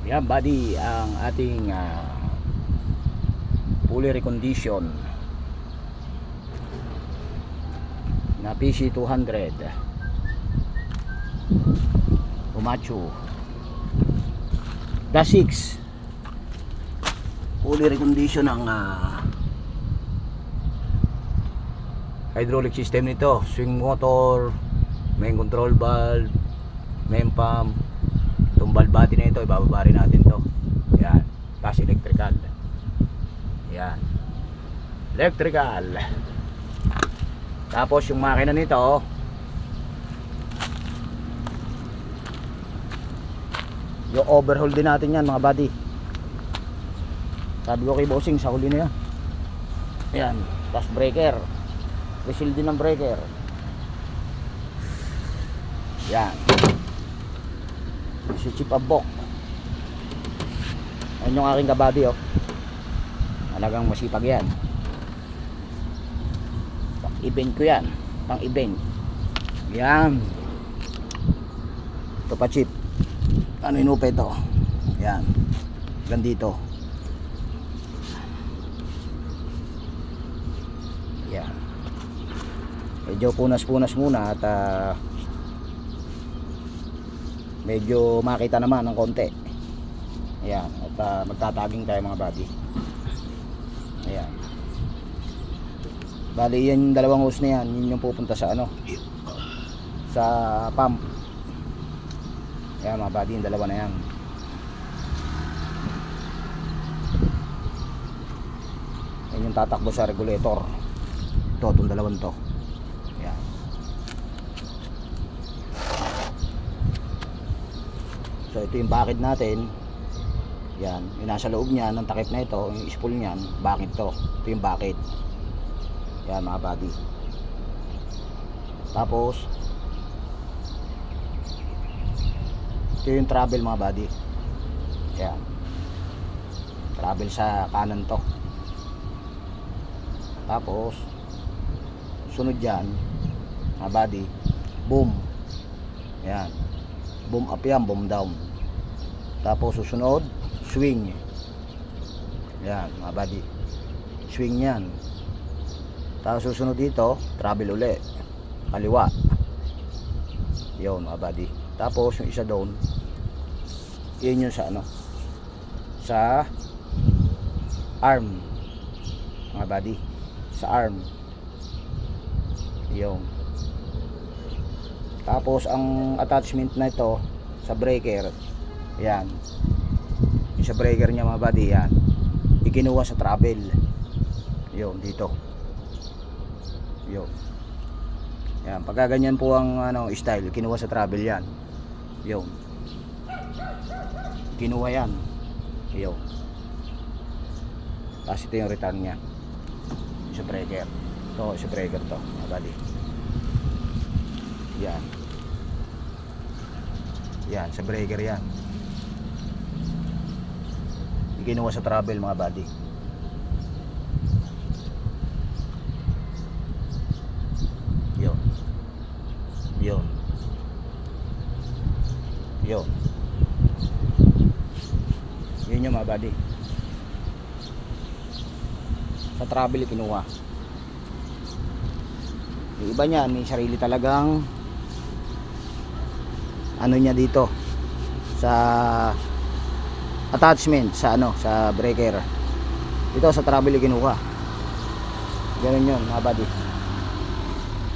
Yan buddy ang ating fully recondition na PC 200 Komatsu Dash 6. Fully recondition ang hydraulic system nito, swing motor, main control valve, main pump. Itong valve body na ito ibababa rin natin to. Yan, tapos electrical. Yan, electrical. Tapos yung makina nito yung overhaul din natin yan mga buddy. Sabi ko kay bossing sa huli na yan. Yan, tapos breaker, reseal din ng breaker. Yan, si chip abok. Yan yung aking kabady oh. Talagang masipag yan. Pang event ko yan, pang event. Yan, ito pa chip. Ano inupa ito? Yan, gandito. Yan, medyo punas-punas muna at medyo makita naman ng konti. Ayan, at magtataging tayo mga buddy. Ayan, bali yan yung dalawang hose na yan, yun yung pupunta sa ano, sa pump. Ayan mga buddy, yung dalawa na yan. Yan yung tatakbo sa regulator. Ito, itong dalawang to. Ayan. So ito yung bakit natin. Yan, yung nasa loob niya ng takip na ito, yung spool niyan, bakit to. Ito yung bakit. Yan mga buddy. Tapos ito yung travel mga buddy. Yan, travel sa kanan to. Tapos sunod dyan mga buddy, boom. Yan, boom up yan, boom down. Tapos susunod swing. Yan mga buddy, swing yan. Tapos susunod dito travel uli, kaliwa. Yun mga buddy. Tapos yung isa doon, yun yung sa ano, sa arm mga buddy, sa arm. Yun. Tapos ang attachment na ito sa breaker, yan, yung sa breaker niya mga buddy, yan ikinuha sa travel. Yun dito. Yun. Yan, pagka ganyan po ang ano, style, kinuha sa travel yan. Yun, kinuha yan. Yun. Tapos ito yung return nya sa breaker. Ito sa breaker to mga buddy. Yan. Yan, sa breaker yan. Kinuha sa travel mga buddy. Yun. Yun. Yun. Yun yung mga buddy. Sa travel kinuha. Yung iba niyan may sarili talagang ano niya dito sa attachment sa ano, sa breaker. Ito sa travel kinuha. Ganun yun mga buddy.